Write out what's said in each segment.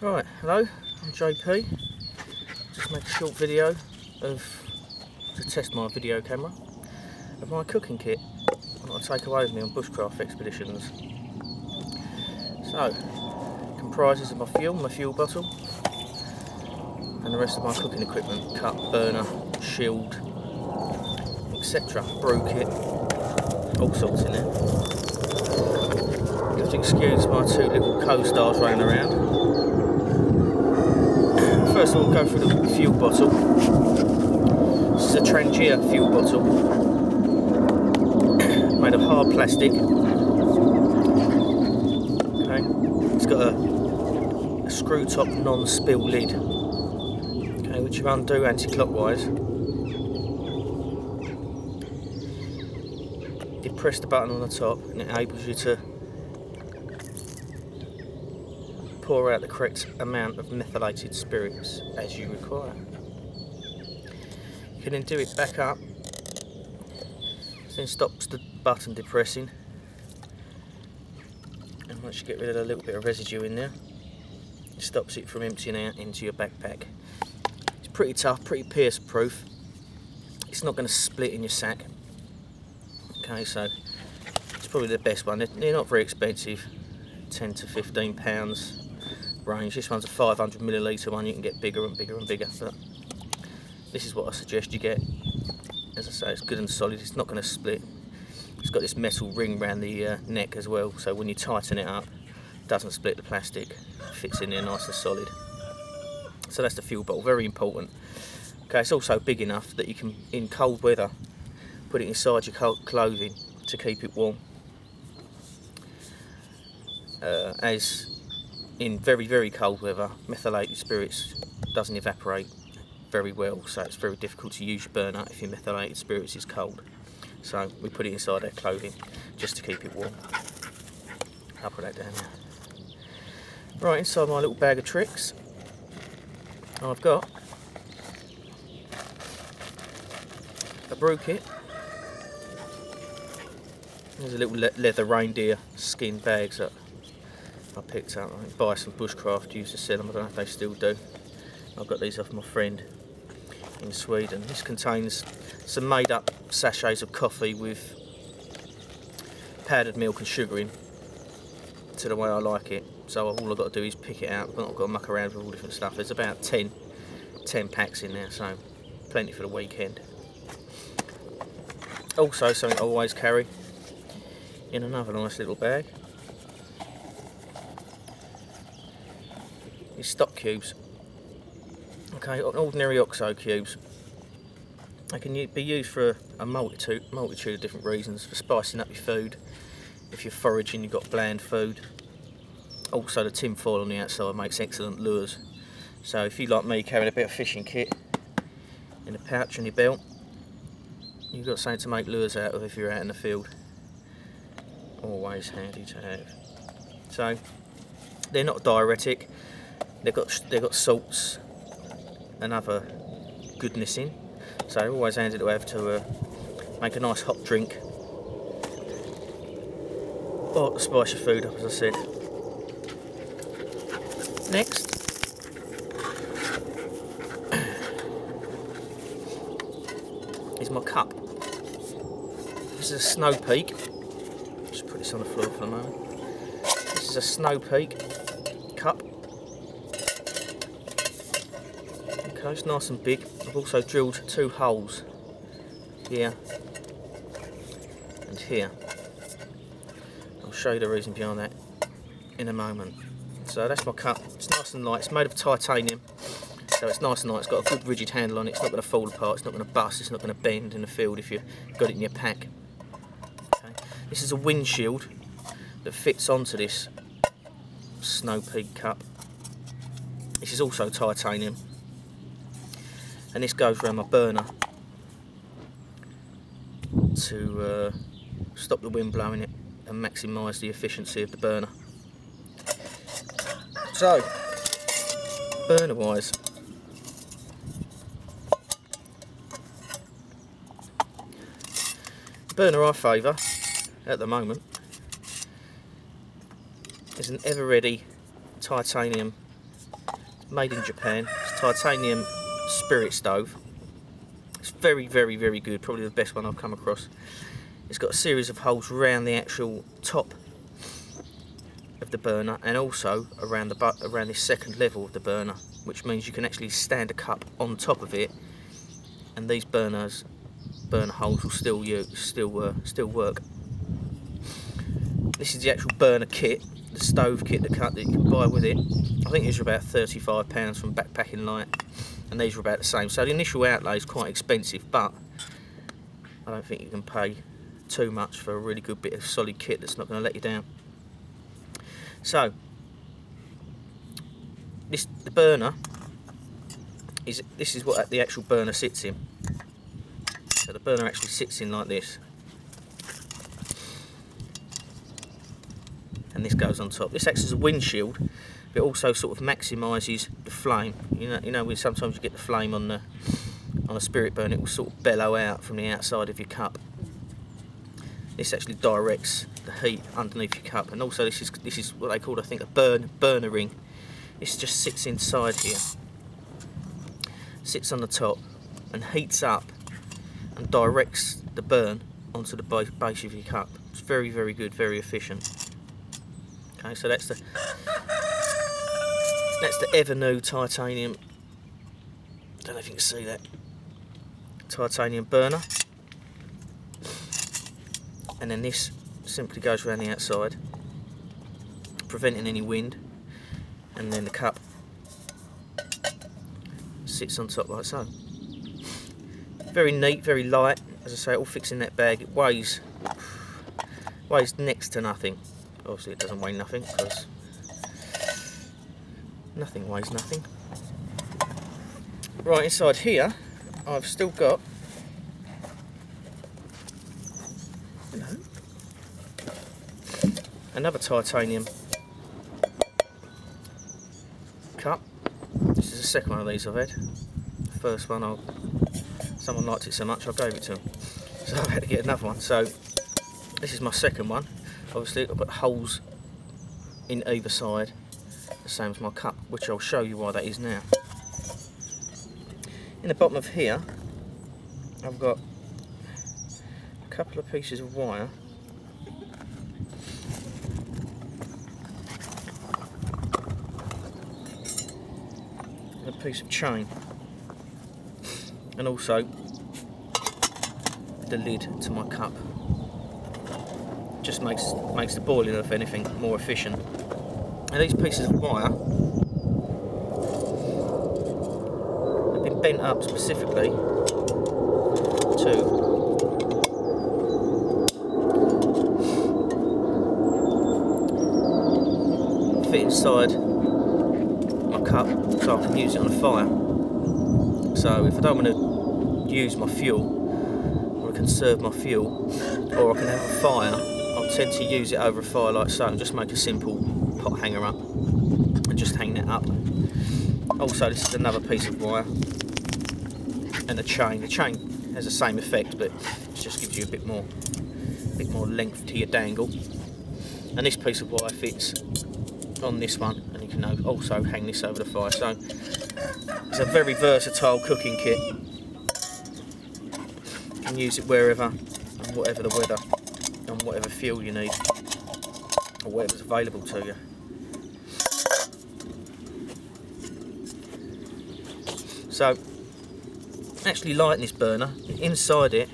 Right, hello, I'm JP. Just make a short video to test my video camera of my cooking kit that I take away with me on bushcraft expeditions. So, it comprises of my fuel bottle, and the rest of my cooking equipment: cup, burner, shield, etc. Brew kit, all sorts in there. You have to excuse my two little co-stars running around. First of all, go through the fuel bottle. This is a Trangia fuel bottle, made of hard plastic. Okay, it's got a screw top non-spill lid. Okay, which you undo anti-clockwise. You press the button on the top, and it enables you to pour out the correct amount of methylated spirits as you require. You can then do it back up, then stops the button depressing, and once you get rid of a little bit of residue in there, it stops it from emptying out into your backpack. It's pretty tough, pretty pierce proof. It's not going to split in your sack. Okay, so it's probably the best one. They're not very expensive, £10 to £15 range. This one's a 500ml one. You can get bigger and bigger and bigger, but this is what I suggest you get. As I say, it's good and solid. It's not going to split. It's got this metal ring around the neck as well, so when you tighten it up, it doesn't split the plastic. It fits in there nice and solid. So that's the fuel bottle, very important. Okay, it's also big enough that you can, in cold weather, put it inside your clothing to keep it warm. As in very, very cold weather, methylated spirits doesn't evaporate very well, so it's very difficult to use your burner if your methylated spirits is cold. So we put it inside our clothing just to keep it warm. I'll put that down there. Right, inside my little bag of tricks, I've got a brew kit. There's a little leather reindeer skin bags that I picked up. I buy some bushcraft, used to sell them. I don't know if they still do. I've got these off my friend in Sweden. This contains some made up sachets of coffee with powdered milk and sugar in, to the way I like it. So all I've got to do is pick it out. I've not got to muck around with all different stuff. There's about 10 packs in there, so plenty for the weekend. Also, something I always carry in another nice little bag is stock cubes. Okay, ordinary OXO cubes. They can be used for a multitude of different reasons. For spicing up your food, if you're foraging, you've got bland food. Also, the tin foil on the outside makes excellent lures. So if you, like me, carrying a bit of fishing kit in a pouch on your belt, you've got something to make lures out of if you're out in the field. Always handy to have. So they're not diuretic. They've got salts and other goodness in, so they're always handy to have to make a nice hot drink or to spice your food up, as I said. Next, is my cup. This is a Snow Peak. Just put this on the floor for a moment. This is a Snow Peak cup. Okay, it's nice and big. I've also drilled 2 holes here and here. I'll show you the reason behind that in a moment. So that's my cup. It's nice and light. It's made of titanium, so it's nice and light. It's got a good rigid handle on it. It's not going to fall apart. It's not going to bust. It's not going to bend in the field if you've got it in your pack. Okay. This is a windshield that fits onto this Snow Peak cup. This is also titanium, and this goes around my burner to stop the wind blowing it and maximise the efficiency of the burner. So, burner wise, the burner I favour at the moment is an ever ready titanium made in Japan. It's titanium spirit stove. It's very, very, very good. Probably the best one I've come across. It's got a series of holes around the actual top of the burner, and also around this second level of the burner, which means you can actually stand a cup on top of it, and these burner holes will still work. This is the actual burner kit, the stove kit that you can buy with it. I think these are about £35 from Backpacking Light, and these are about the same. So the initial outlay is quite expensive, but I don't think you can pay too much for a really good bit of solid kit that's not going to let you down. So the burner this is what the actual burner sits in. So the burner actually sits in like this, and this goes on top. This acts as a windshield, but it also sort of maximises the flame. You know, sometimes you get the flame on a spirit burn, it will sort of bellow out from the outside of your cup. This actually directs the heat underneath your cup, and also this is what they call, I think, a burner ring. This just sits inside here, sits on the top, and heats up and directs the burn onto the base of your cup. It's very, very good, very efficient. Okay, so that's the Evernew Titanium. Don't know if you can see that. Titanium burner. And then this simply goes around the outside, preventing any wind, and then the cup sits on top like so. Very neat, very light. As I say, it all fits in that bag. It weighs next to nothing. Obviously it doesn't weigh nothing, because nothing weighs nothing. Right, inside here I've still got another titanium cup. This is the second one of these I've had. The first one, someone liked it so much I gave it to them, so I've had to get another one. So this is my second one. Obviously I've got holes in either side, the same as my cup, which I'll show you why that is now. In the bottom of here I've got a couple of pieces of wire . A piece of chain, and also the lid to my cup. Just makes the boiling of anything more efficient. And these pieces of wire have been bent up specifically to fit inside my cup, so I can use it on a fire. So if I don't want to use my fuel, or conserve my fuel, or I can have a fire, I'll tend to use it over a fire like so, and just make a simple pot hanger up and just hang that up. Also, this is another piece of wire and a chain. The chain has the same effect, but it just gives you a bit more length to your dangle. And this piece of wire fits on this one, and you can also hang this over the fire. So it's a very versatile cooking kit. You can use it wherever and whatever the weather and whatever fuel you need, or whatever's available to you. So actually lighting this burner, inside it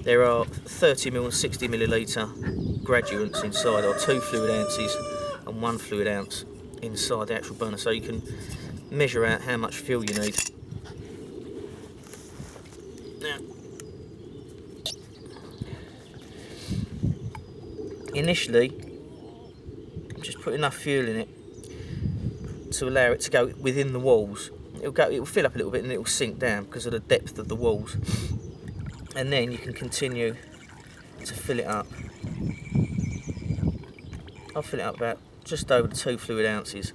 there are 30ml and 60ml graduates inside, or 2 fluid ounces and 1 fluid ounce inside the actual burner, so you can measure out how much fuel you need. Now, initially I'm just putting enough fuel in it to allow it to go within the walls. It will fill up a little bit and it will sink down because of the depth of the walls, and then you can continue to fill it up. I'll fill it up about just over the 2 fluid ounces.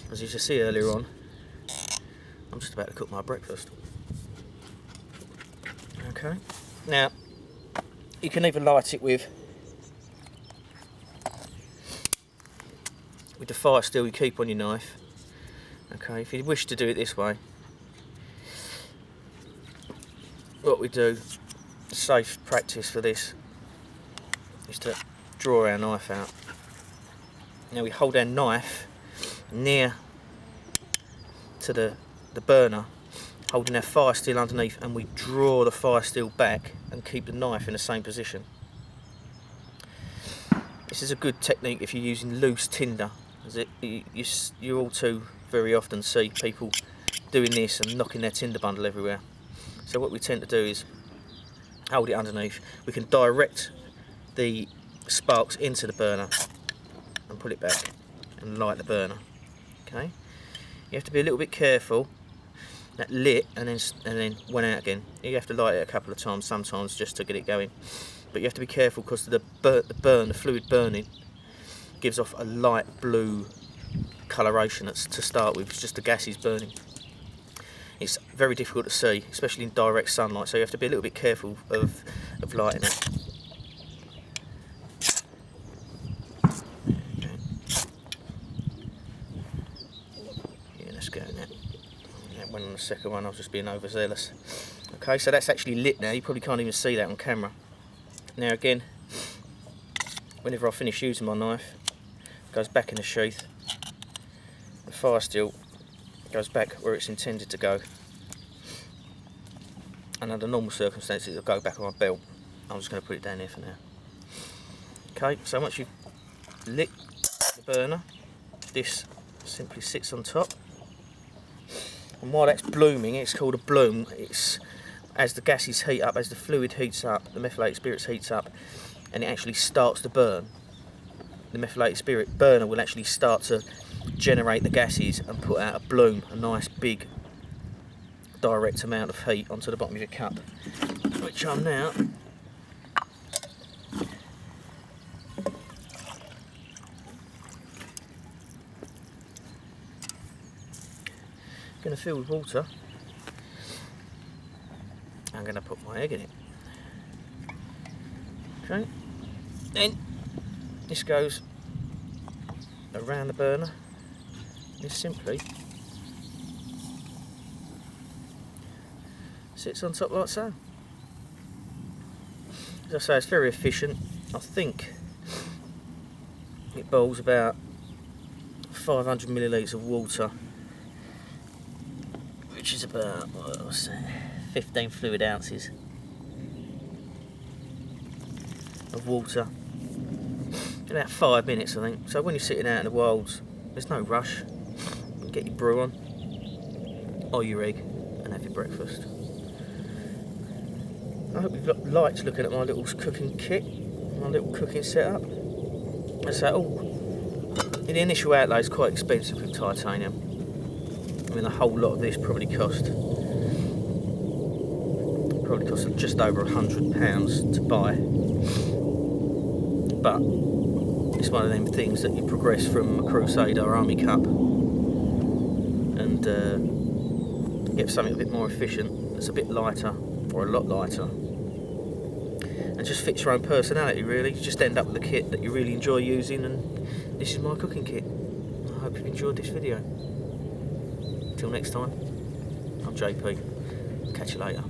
As you can see earlier on, I'm just about to cook my breakfast. Okay, now you can either light it with the fire steel you keep on your knife, Okay, if you wish to do it this way, what we do, safe practice for this, is to draw our knife out. Now we hold our knife near to the burner, holding our fire steel underneath, and we draw the fire steel back and keep the knife in the same position. This is a good technique if you're using loose tinder, as you all too very often see people doing this and knocking their tinder bundle everywhere. So what we tend to do is hold it underneath. We can direct the sparks into the burner and pull it back and light the burner. Okay, you have to be a little bit careful. That lit and then went out again. You have to light it a couple of times sometimes just to get it going. But you have to be careful because the fluid burning gives off a light blue coloration to start with. It's just the gases burning. It's very difficult to see, especially in direct sunlight, so you have to be a little bit careful of lighting it. Okay. Yeah, let's go now. That went on the second one, I was just being overzealous. Okay, so that's actually lit now. You probably can't even see that on camera. Now again, whenever I finish using my knife, it goes back in the sheath. The fire steel goes back where it's intended to go. And under normal circumstances, it'll go back on my belt. I'm just going to put it down there for now. Okay, so once you've lit the burner, this simply sits on top. And while that's blooming, it's called a bloom. It's as the gases heat up, as the fluid heats up, the methylated spirits heats up, and it actually starts to burn. The methylated spirit burner will actually start to generate the gases and put out a bloom, a nice big direct amount of heat onto the bottom of your cup, which I'm now going to fill with water. I'm going to put my egg in it. Okay, then this goes around the burner. This simply sits on top like so. As I say, it's very efficient. I think it boils about 500 millilitres of water, which is about, what's that, 15 fluid ounces of water in about 5 minutes, I think. So when you're sitting out in the wilds, there's no rush. You can get your brew on or your egg and have your breakfast. I hope you've liked looking at my little cooking kit, my little cooking setup. As I say, in the initial outlay, it's quite expensive with titanium. I mean, a whole lot of this probably cost just over £100 to buy. But it's one of them things that you progress from a Crusader or Army Cup and get something a bit more efficient, that's a bit lighter, or a lot lighter, and just fits your own personality really. You just end up with a kit that you really enjoy using, and this is my cooking kit. I hope you've enjoyed this video. Until next time, I'm JP. Catch you later.